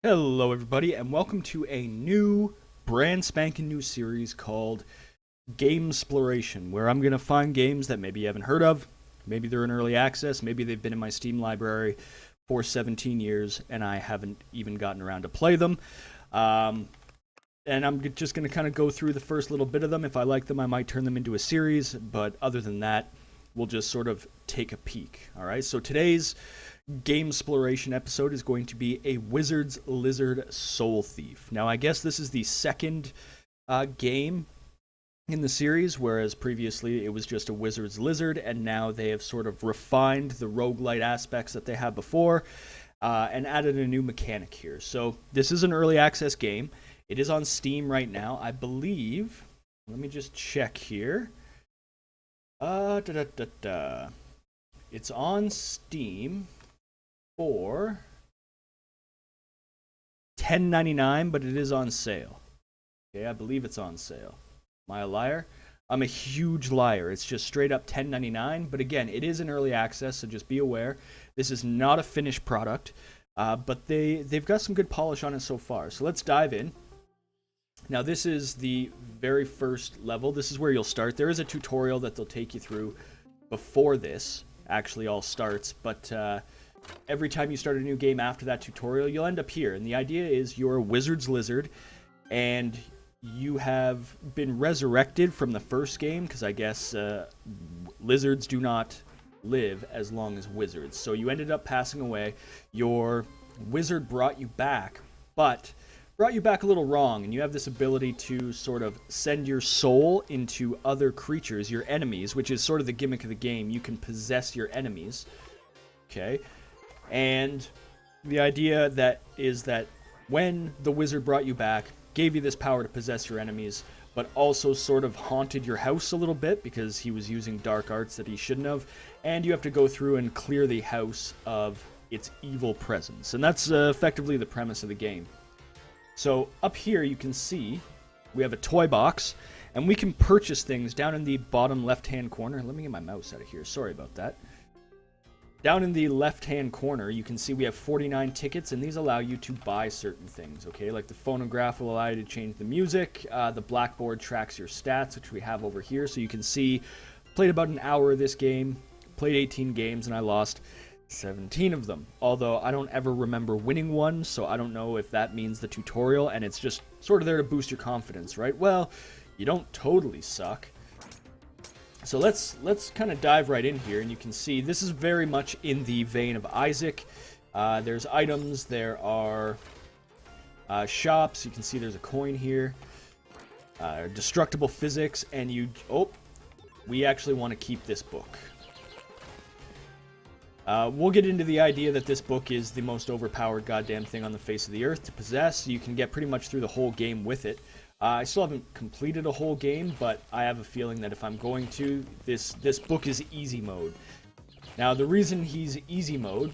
Hello everybody and welcome to a new brand spanking new series called Gamesploration, where I'm going to find games that maybe you haven't heard of, maybe they're in early access, maybe they've been in my Steam library for 17 years and I haven't even gotten around to play them. Um, and I'm just going to kind of go through the first little bit of them. If I like them, I might turn them into a series, but other than that, we'll just sort of take a peek. All right, so today's Gamesploration episode is going to be a Wizard's Lizard Soul Thief. Now, I guess this is the second game in the series, whereas previously it was just a Wizard's Lizard, and now they have sort of refined the roguelite aspects that they had before and added a new mechanic here. So this is an early access game. It is on Steam right now, I believe. Let me just check here. It's on Steam for $10.99, but it is on sale. Okay, I believe it's on sale. Am I a liar? I'm a huge liar. It's just straight up $10.99, but again, it is in early access, so just be aware. This is not a finished product, but they've got some good polish on it so far. So let's dive in. Now, this is the very first level. This is where you'll start. There is a tutorial that they'll take you through before this actually all starts, but every time you start a new game after that tutorial, you'll end up here. And the idea is you're a wizard's lizard, and you have been resurrected from the first game, because I guess lizards do not live as long as wizards. So you ended up passing away. Your wizard brought you back, but brought you back a little wrong, and you have this ability to sort of send your soul into other creatures, your enemies, which is sort of the gimmick of the game. You can possess your enemies, okay? And the idea is that when the wizard brought you back, gave you this power to possess your enemies, but also sort of haunted your house a little bit because he was using dark arts that he shouldn't have, and you have to go through and clear the house of its evil presence. And that's effectively the premise of the game. So up here you can see we have a toy box, and we can purchase things down in the bottom left-hand corner. Let me get my mouse out of here. Sorry about that. Down in the left-hand corner, you can see we have 49 tickets, and these allow you to buy certain things, okay? Like the phonograph will allow you to change the music. The blackboard tracks your stats, which we have over here. So you can see, played about an hour of this game, played 18 games, and I lost 17 of them. Although I don't ever remember winning one, so I don't know if that means the tutorial, and it's just sort of there to boost your confidence, right? Well, you don't totally suck. So let's kind of dive right in here, and you can see this is very much in the vein of Isaac. There's items, there are shops. You can see there's a coin here. Destructible physics, and we actually want to keep this book. We'll get into the idea that this book is the most overpowered goddamn thing on the face of the earth to possess. You can get pretty much through the whole game with it. I still haven't completed a whole game, but I have a feeling that if I'm going to, this book is easy mode. Now, the reason he's easy mode,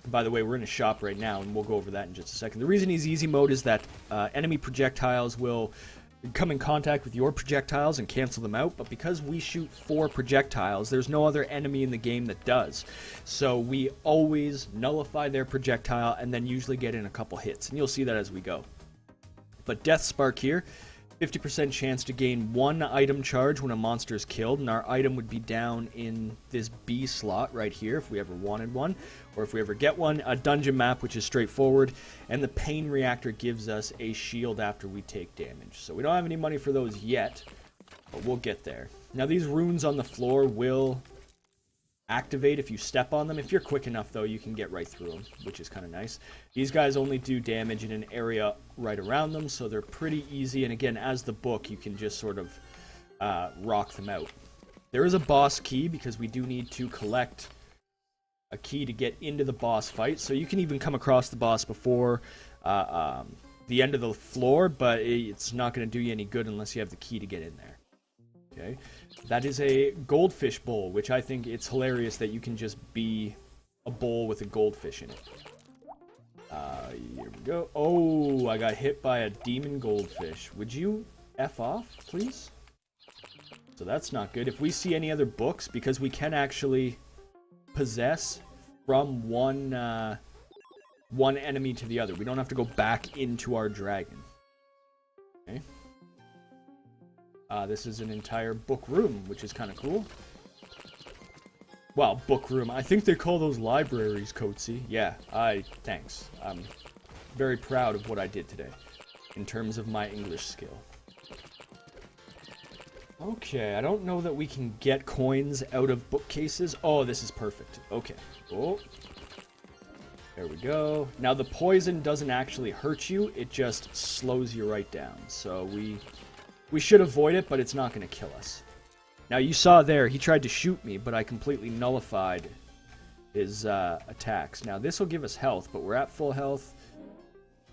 by the way, we're in a shop right now, and we'll go over that in just a second. The reason he's easy mode is that enemy projectiles will come in contact with your projectiles and cancel them out, but because we shoot 4 projectiles, there's no other enemy in the game that does. So we always nullify their projectile and then usually get in a couple hits, and you'll see that as we go. But Death Spark here, 50% chance to gain 1 item charge when a monster is killed, and our item would be down in this B slot right here if we ever wanted one, or if we ever get one. A dungeon map, which is straightforward, and the pain reactor gives us a shield after we take damage. So we don't have any money for those yet, but we'll get there. Now, these runes on the floor will activate if you step on them. If you're quick enough, though, you can get right through them, which is kind of nice. These guys only do damage in an area right around them, so they're pretty easy. And again, as the book, you can just sort of rock them out. There is a boss key, because we do need to collect a key to get into the boss fight. So you can even come across the boss before the end of the floor, but it's not going to do you any good unless you have the key to get in there. Okay, that is a goldfish bowl, which I think it's hilarious that you can just be a bowl with a goldfish in it. Here we go. Oh, I got hit by a demon goldfish. Would you F off, please? So that's not good. If we see any other books, because we can actually possess from one one enemy to the other. We don't have to go back into our dragon. Okay. This is an entire book room, which is kind of cool. Well, book room. I think they call those libraries, Coatsy. Yeah, thanks. I'm very proud of what I did today in terms of my English skill. Okay, I don't know that we can get coins out of bookcases. Oh, this is perfect. Okay. Oh. There we go. Now, the poison doesn't actually hurt you. It just slows you right down. So we should avoid it, but it's not going to kill us. Now, you saw there, he tried to shoot me, but I completely nullified his attacks. Now, this will give us health, but we're at full health,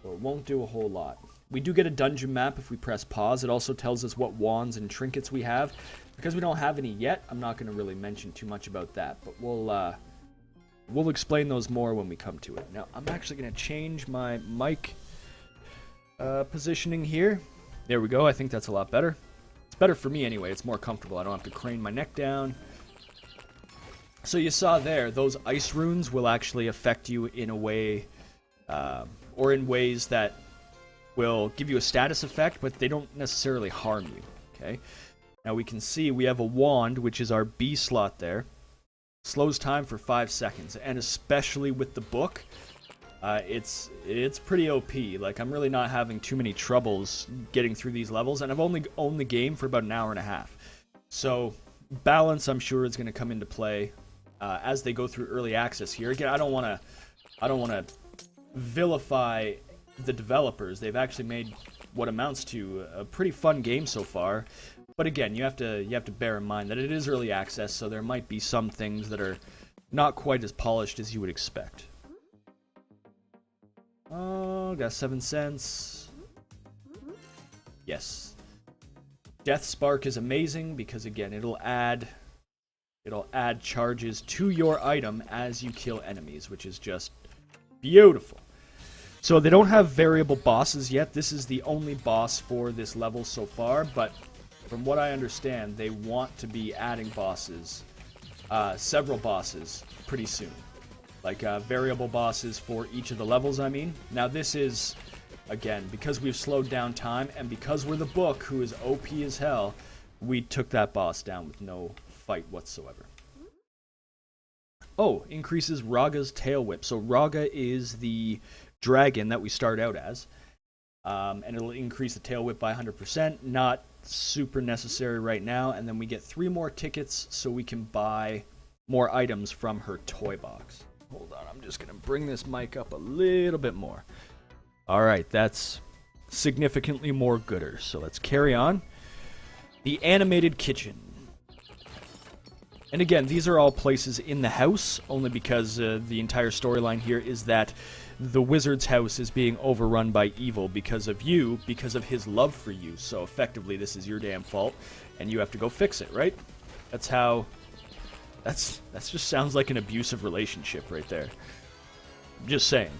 so it won't do a whole lot. We do get a dungeon map if we press pause. It also tells us what wands and trinkets we have. Because we don't have any yet, I'm not going to really mention too much about that, but we'll explain those more when we come to it. Now, I'm actually going to change my mic positioning here. There we go. I think that's a lot better. It's better for me anyway. It's more comfortable. I don't have to crane my neck down. So you saw there, those ice runes will actually affect you in a way, or in ways that will give you a status effect, but they don't necessarily harm you. Okay. Now we can see we have a wand, which is our B slot there. Slows time for 5 seconds, and especially with the book, it's pretty OP. Like, I'm really not having too many troubles getting through these levels, and I've only owned the game for about an hour and a half. So balance, I'm sure, is going to come into play as they go through early access here. Again, I don't want to vilify the developers. They've actually made what amounts to a pretty fun game so far. But again, you have to bear in mind that it is early access, so there might be some things that are not quite as polished as you would expect. Oh, got 7 cents. Yes. Death Spark is amazing because again, it'll add charges to your item as you kill enemies, which is just beautiful. So they don't have variable bosses yet. This is the only boss for this level so far, but from what I understand, they want to be adding bosses, several bosses, pretty soon. Like variable bosses for each of the levels, I mean. Now this is, again, because we've slowed down time, and because we're the book, who is OP as hell, we took that boss down with no fight whatsoever. Oh, increases Raga's tail whip. So Raga is the dragon that we start out as. And it'll increase the tail whip by 100%. Not super necessary right now. And then we get 3 more tickets so we can buy more items from her toy box. Hold on, I'm just going to bring this mic up a little bit more. Alright, that's significantly more gooder. So let's carry on. The animated kitchen. And again, these are all places in the house, only because the entire storyline here is that the wizard's house is being overrun by evil because of you, because of his love for you. So effectively, this is your damn fault, and you have to go fix it, right? That's how... That's just sounds like an abusive relationship right there. Just saying.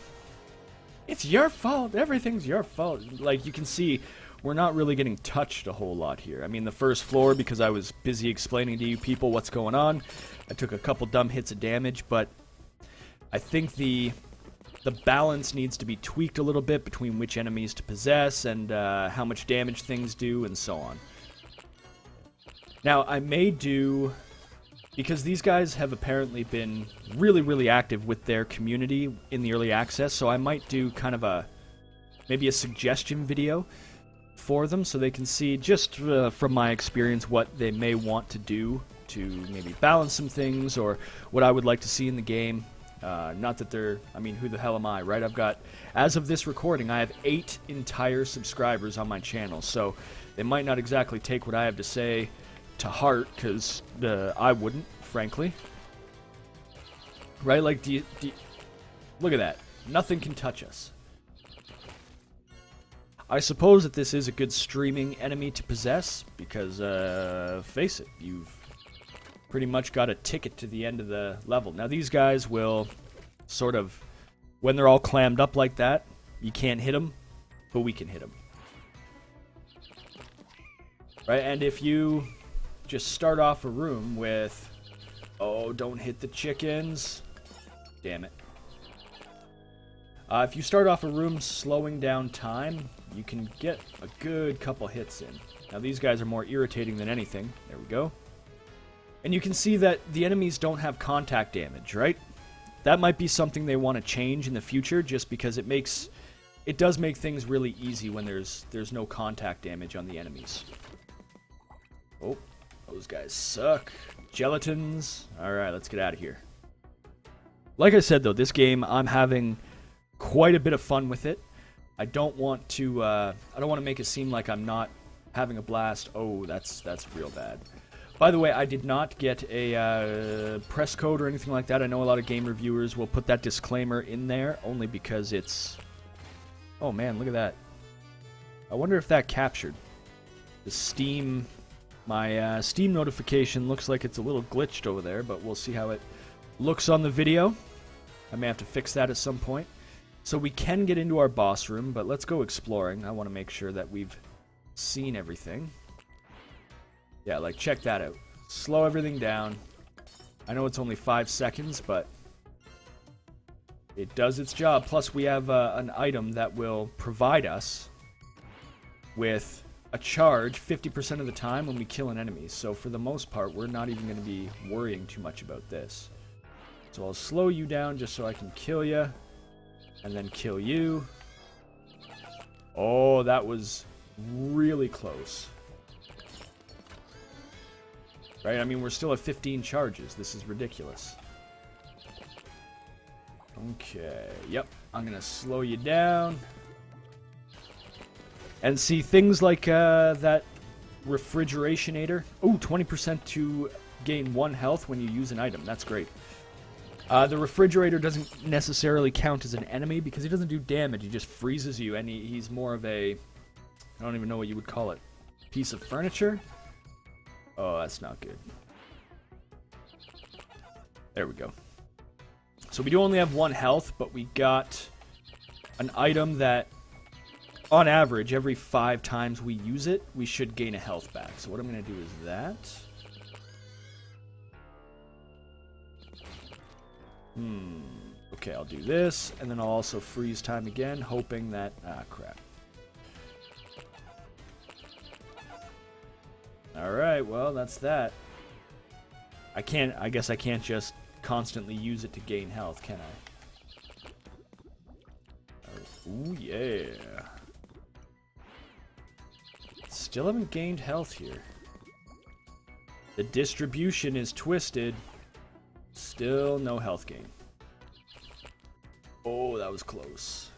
It's your fault. Everything's your fault. Like, you can see, we're not really getting touched a whole lot here. I mean, the first floor, because I was busy explaining to you people what's going on, I took a couple dumb hits of damage, but I think the balance needs to be tweaked a little bit between which enemies to possess and how much damage things do and so on. Now, I may do... Because these guys have apparently been really, really active with their community in the early access, so I might do kind of maybe a suggestion video for them so they can see, just from my experience, what they may want to do to maybe balance some things or what I would like to see in the game. Not that they're... I mean, who the hell am I, right? I've got... As of this recording, I have 8 entire subscribers on my channel, so they might not exactly take what I have to say to heart, because I wouldn't, frankly. Right? Like, look at that. Nothing can touch us. I suppose that this is a good streaming enemy to possess, because, face it, you've pretty much got a ticket to the end of the level. Now, these guys will sort of, when they're all clammed up like that, you can't hit them, but we can hit them. Right? And if you just start off a room with, oh, don't hit the chickens. Damn it. If you start off a room slowing down time, you can get a good couple hits in. Now these guys are more irritating than anything. There we go. And you can see that the enemies don't have contact damage, right? That might be something they want to change in the future, just because it does make things really easy when there's no contact damage on the enemies. Oh, those guys suck. Gelatins. Alright, let's get out of here. Like I said, though, this game, I'm having quite a bit of fun with it. I don't want to make it seem like I'm not having a blast. Oh, that's real bad. By the way, I did not get a press code or anything like that. I know a lot of game reviewers will put that disclaimer in there, only because it's... Oh man, look at that. I wonder if that captured. The Steam... My Steam notification looks like it's a little glitched over there, but we'll see how it looks on the video. I may have to fix that at some point. So we can get into our boss room, but let's go exploring. I want to make sure that we've seen everything. Yeah, like, check that out. Slow everything down. I know it's only 5 seconds, but it does its job. Plus, we have an item that will provide us with a charge 50% of the time when we kill an enemy. So for the most part, we're not even going to be worrying too much about this. So I'll slow you down just so I can kill you. And then kill you. Oh, that was really close. Right? I mean, we're still at 15 charges. This is ridiculous. Okay. Yep. I'm going to slow you down. And see, things like that refrigerationator. Oh, 20% to gain 1 health when you use an item. That's great. The refrigerator doesn't necessarily count as an enemy because he doesn't do damage. He just freezes you, and he's more of a... I don't even know what you would call it. Piece of furniture? Oh, that's not good. There we go. So we do only have 1 health, but we got an item that, on average, every 5 times we use it, we should gain a health back. So what I'm going to do is that. Okay, I'll do this, and then I'll also freeze time again, hoping that... Ah, crap. Alright, well, that's that. I guess I can't just constantly use it to gain health, can I? Ooh, yeah. Still haven't gained health here. The distribution is twisted. Still no health gain. Oh, that was close.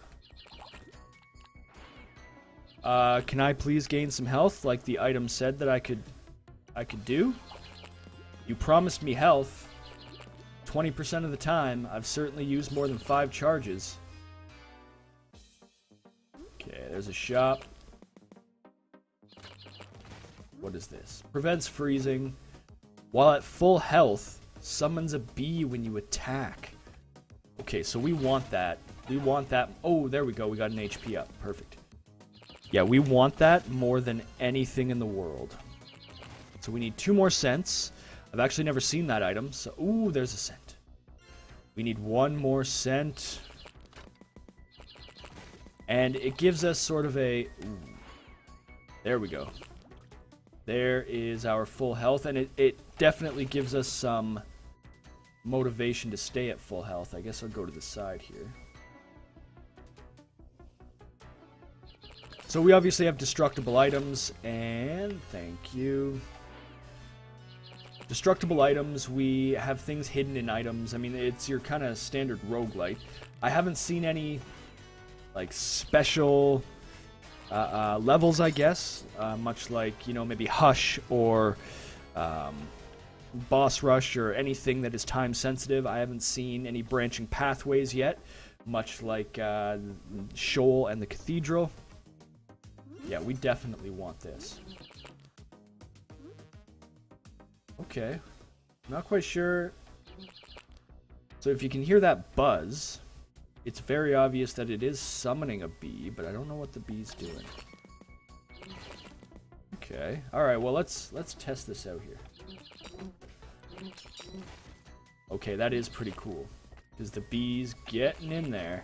Can I please gain some health like the item said that I could do? You promised me health 20% of the time. I've certainly used more than 5 charges. Okay, there's a shop. What is this? Prevents freezing. While at full health, summons a bee when you attack. Okay, so we want that. We want that. Oh, there we go. We got an HP up. Perfect. Yeah, we want that more than anything in the world. So we need 2 more cents. I've actually never seen that item. So, ooh, there's a cent. We need 1 more cent. And it gives us sort of a... Ooh, there we go. There is our full health. And it definitely gives us some motivation to stay at full health. I guess I'll go to the side here. So we obviously have destructible items, and thank you. Destructible items, we have things hidden in items. I mean, it's your kind of standard roguelite. I haven't seen any, like, special levels, I guess. Much like, you know, maybe Hush or Boss Rush or anything that is time sensitive. I haven't seen any branching pathways yet, much like Shoal and the Cathedral. Yeah, we definitely want this. Okay. Not quite sure. So if you can hear that buzz, it's very obvious that it is summoning a bee, but I don't know what the bee's doing. Okay. Alright, well let's test this out here. Okay, that is pretty cool. Because the bee's getting in there.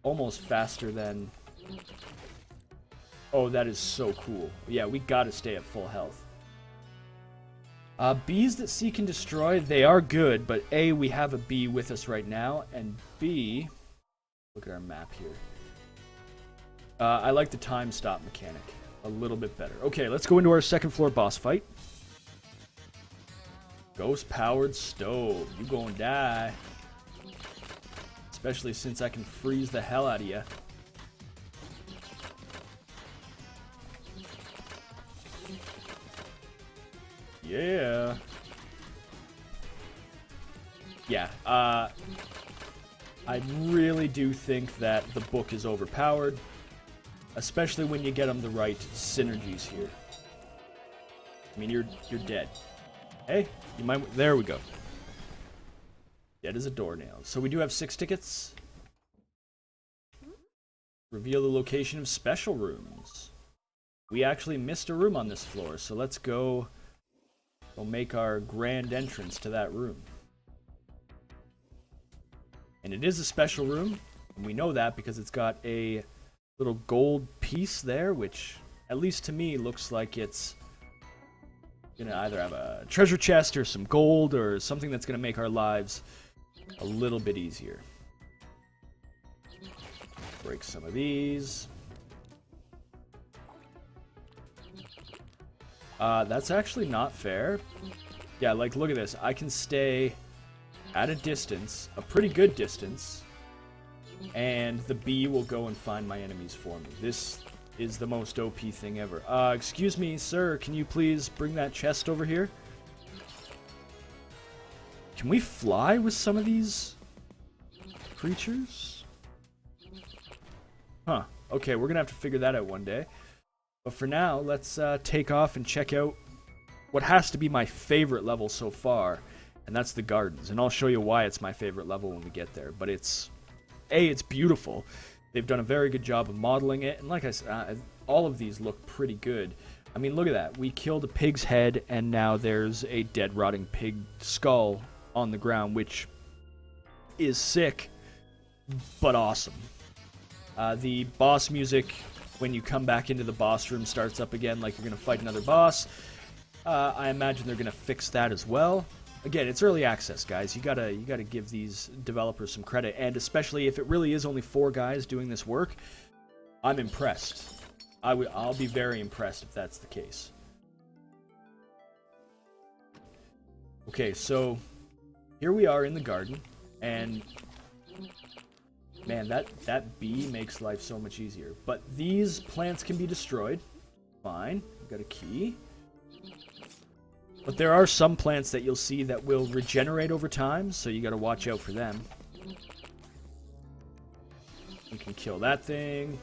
almost faster than... Oh, that is so cool. Yeah, we gotta stay at full health. Bees that seek and destroy, they are good, but A, we have a bee with us right now, and B, look at our map here. I like the time stop mechanic a little bit better. Okay, let's go into our second floor boss fight. Ghost-powered stove. You gonna die. Especially since I can freeze the hell out of you. Yeah. Yeah, I really do think that the book is overpowered, especially when you get them the right synergies here. I mean, you're dead. Hey, you might... There we go. Dead as a doornail. So we do have 6 tickets. Reveal the location of special rooms. We actually missed a room on this floor, so let's go make our grand entrance to that room. And it is a special room, and we know that because it's got a little gold piece there, which, at least to me, looks like it's gonna either have a treasure chest or some gold or something that's gonna make our lives a little bit easier. Break some of these. That's actually not fair. Yeah, like, look at this. I can stay at a distance, a pretty good distance, and the bee will go and find my enemies for me. This is the most OP thing ever. Excuse me, sir, can you please bring that chest over here? Can we fly with some of these creatures? Huh. Okay, we're gonna have to figure that out one day. But for now, let's take off and check out what has to be my favorite level so far, and that's the gardens. And I'll show you why it's my favorite level when we get there. But it's beautiful. They've done a very good job of modeling it, and like I said, all of these look pretty good. I mean, look at that. We killed a pig's head, and now there's a dead, rotting pig skull on the ground, which is sick, but awesome. The boss music, when you come back into the boss room, starts up again like you're going to fight another boss. I imagine they're going to fix that as well. Again, it's early access, guys. You gotta give these developers some credit, and especially if it really is only 4 guys doing this work, I'm impressed. I'll be very impressed if that's the case. Okay, so here we are in the garden, and man, that bee makes life so much easier. But these plants can be destroyed. Fine, we've got a key. But there are some plants that you'll see that will regenerate over time, so you gotta watch out for them. We can kill that thing.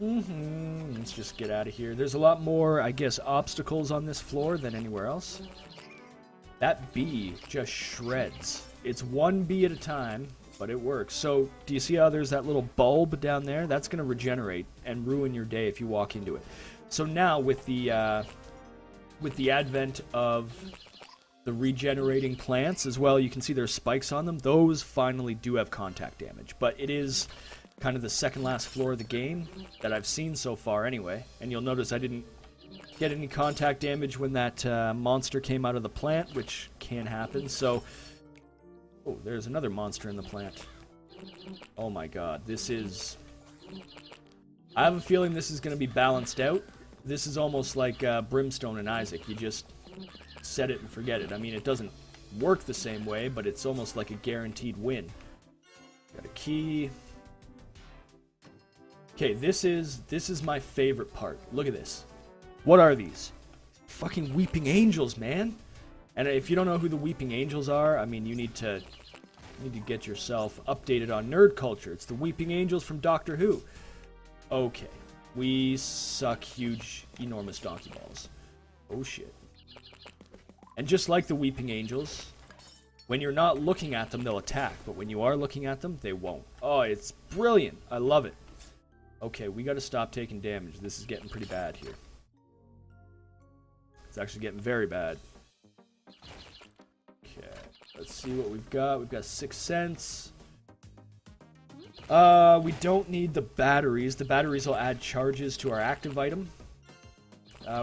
Let's just get out of here. There's a lot more, I guess, obstacles on this floor than anywhere else. That bee just shreds. It's one bee at a time, but it works. So, do you see how there's that little bulb down there? That's gonna regenerate and ruin your day if you walk into it. So now, with the advent of the regenerating plants as well, you can see there's spikes on them. Those finally do have contact damage, but it is kind of the second last floor of the game that I've seen so far anyway. And you'll notice I didn't get any contact damage when that monster came out of the plant, which can happen. So, oh, there's another monster in the plant. Oh my god, this is... I have a feeling this is going to be balanced out. This is almost like Brimstone and Isaac. You just set it and forget it. I mean, it doesn't work the same way, but it's almost like a guaranteed win. Got a key. Okay, this is my favorite part. Look at this. What are these? Fucking Weeping Angels, man. And if you don't know who the Weeping Angels are, I mean, you need to get yourself updated on nerd culture. It's the Weeping Angels from Doctor Who. Okay. We suck huge, enormous donkey balls. Oh shit. And just like the Weeping Angels, when you're not looking at them, they'll attack. But when you are looking at them, they won't. Oh, it's brilliant. I love it. Okay, we gotta stop taking damage. This is getting pretty bad here. It's actually getting very bad. Okay, let's see what we've got. We've got 6 cents. We don't need the batteries. The batteries will add charges to our active item.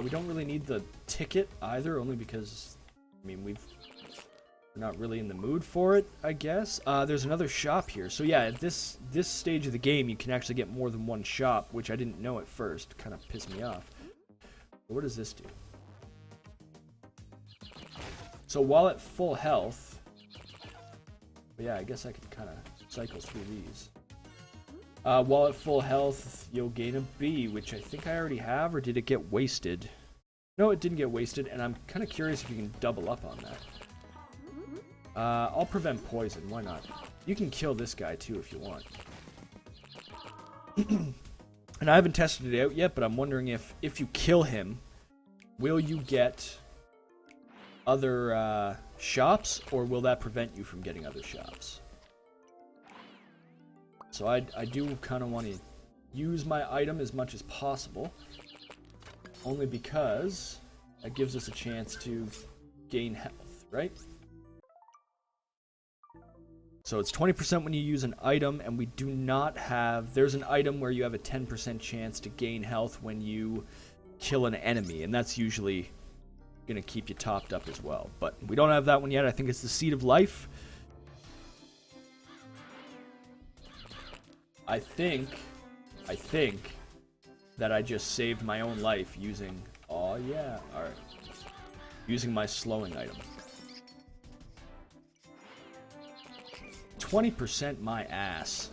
We don't really need the ticket either, only because, I mean, we're not really in the mood for it, I guess. There's another shop here. So yeah, at this stage of the game, you can actually get more than one shop, which I didn't know at first. Kind of pissed me off. But what does this do? So while at full health... But yeah, I guess I could kind of cycle through these. While at full health, you'll gain a B, which I think I already have, or did it get wasted? No, it didn't get wasted, and I'm kind of curious if you can double up on that. I'll prevent poison, why not? You can kill this guy too if you want. And I haven't tested it out yet, but I'm wondering if you kill him, will you get other shops, or will that prevent you from getting other shops? So I do kind of want to use my item as much as possible, only because that gives us a chance to gain health, right? So it's 20% when you use an item, and we do not have... There's an item where you have a 10% chance to gain health when you kill an enemy, and that's usually going to keep you topped up as well. But we don't have that one yet. I think it's the Seed of Life. I think that I just saved my own life using... Oh yeah, alright. Using my slowing item. 20% my ass.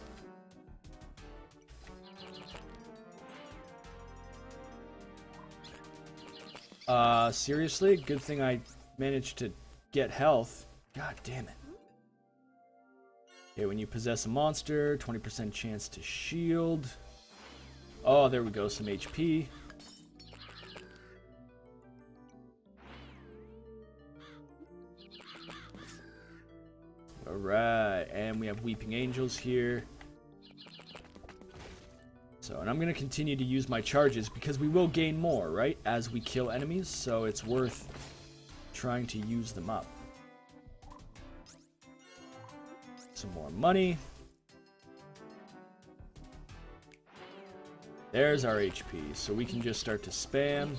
Seriously? Good thing I managed to get health. God damn it. Okay, when you possess a monster, 20% chance to shield. Oh, there we go, some HP. Alright, and we have Weeping Angels here. So, and I'm going to continue to use my charges because we will gain more, right? As we kill enemies, so it's worth trying to use them up. Some more money. There's our HP, so we can just start to spam.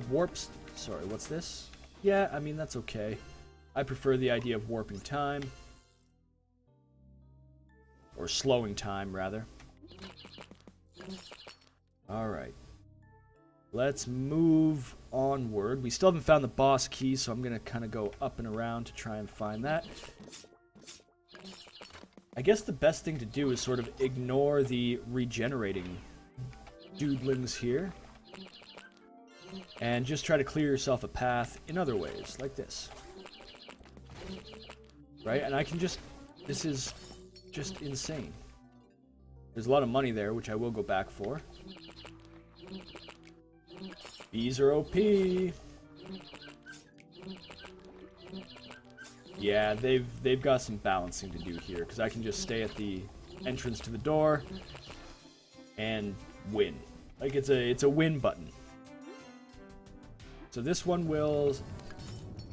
Warps. Sorry, what's this? Yeah, I mean, that's okay. I prefer the idea of warping time. Or slowing time, rather. Alright. Let's move onward. We still haven't found the boss key, so I'm going to kind of go up and around to try and find that. I guess the best thing to do is sort of ignore the regenerating dudelings here. And just try to clear yourself a path in other ways, like this. Right? And I can just... This is just insane. There's a lot of money there, which I will go back for. Bees are OP. Yeah, they've got some balancing to do here, because I can just stay at the entrance to the door and win. Like, it's a win button. So this one will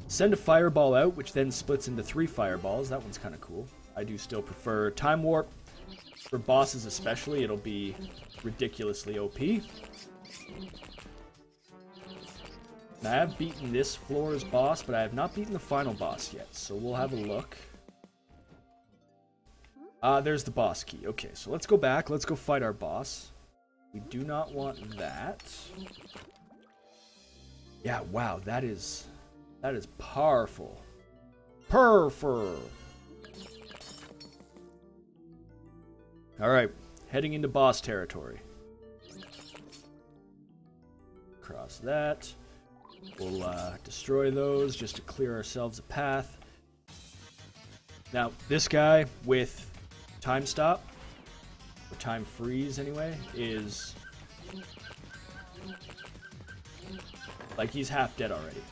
send a fireball out, which then splits into 3 fireballs. That one's kind of cool. I do still prefer Time Warp. For bosses especially, it'll be ridiculously OP. Now, I have beaten this floor's boss, but I have not beaten the final boss yet. So we'll have a look. There's the boss key. Okay, so let's go back. Let's go fight our boss. We do not want that. Yeah, wow, that is powerful. Perfect. Alright, heading into boss territory. Cross that. We'll destroy those just to clear ourselves a path. Now, this guy with time stop, or time freeze anyway, is... like, he's half dead already.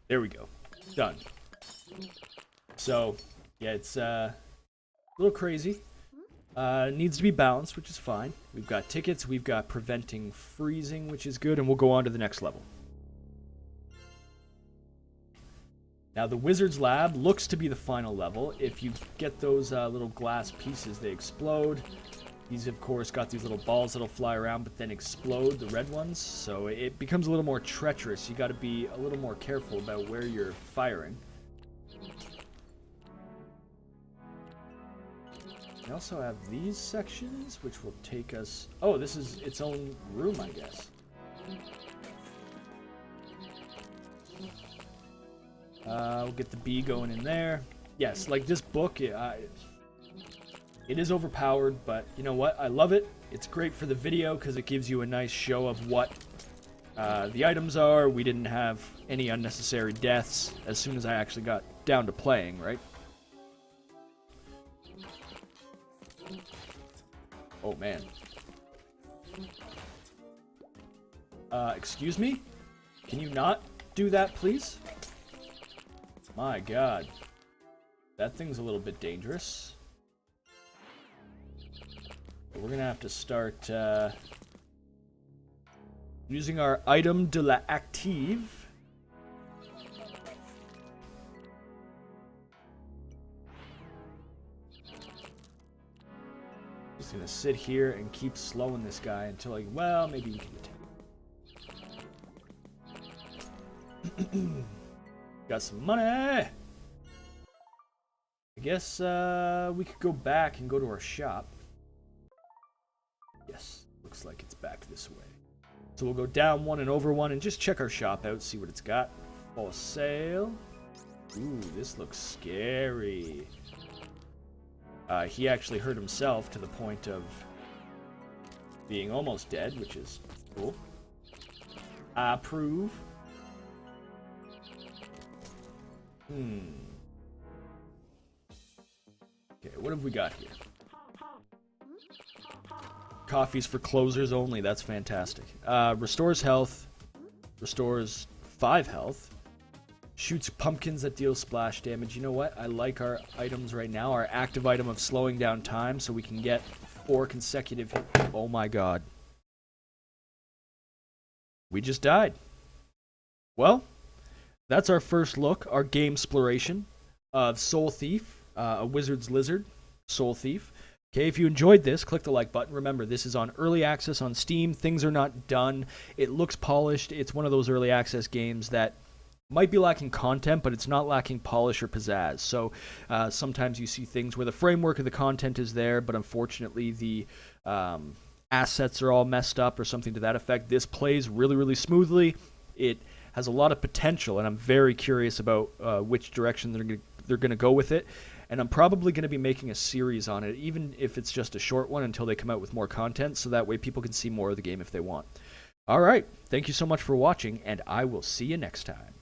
There we go. Done. So, yeah, it's a little crazy. Needs to be balanced, which is fine. We've got tickets, we've got preventing freezing, which is good, and we'll go on to the next level. Now, the Wizard's Lab looks to be the final level. If you get those little glass pieces, they explode. These, of course, got these little balls that'll fly around but then explode, the red ones. So it becomes a little more treacherous. You got to be a little more careful about where you're firing. We also have these sections, which will take us... Oh, this is its own room, I guess. We'll get the bee going in there. Yes, like this book, it is overpowered, but you know what? I love it. It's great for the video because it gives you a nice show of what the items are. We didn't have any unnecessary deaths as soon as I actually got down to playing, right? Oh, man. Excuse me? Can you not do that, please? My god. That thing's a little bit dangerous. We're gonna have to start using our item de la active. Just gonna sit here and keep slowing this guy until I, well, maybe you can attack. Got some money. I guess we could go back and go to our shop. Yes, looks like it's back this way. So we'll go down one and over one and just check our shop out, see what it's got. For sale. Ooh, this looks scary. He actually hurt himself to the point of being almost dead, which is cool. I approve. Okay, what have we got here? Coffee's for closers only. That's fantastic. Restores health. Restores 5 health. Shoots pumpkins that deal splash damage. You know what? I like our items right now. Our active item of slowing down time so we can get 4 consecutive hits. Oh my god. We just died. Well, that's our first look, our Gamesploration of Soul Thief, a Wizard's Lizard, Soul Thief. Okay, if you enjoyed this, click the like button. Remember, this is on early access on Steam. Things are not done. It looks polished. It's one of those early access games that might be lacking content, but it's not lacking polish or pizzazz. So sometimes you see things where the framework of the content is there, but unfortunately the assets are all messed up or something to that effect. This plays really, really smoothly. It has a lot of potential, and I'm very curious about which direction they're going to go with it. And I'm probably going to be making a series on it, even if it's just a short one until they come out with more content, so that way people can see more of the game if they want. All right, thank you so much for watching, and I will see you next time.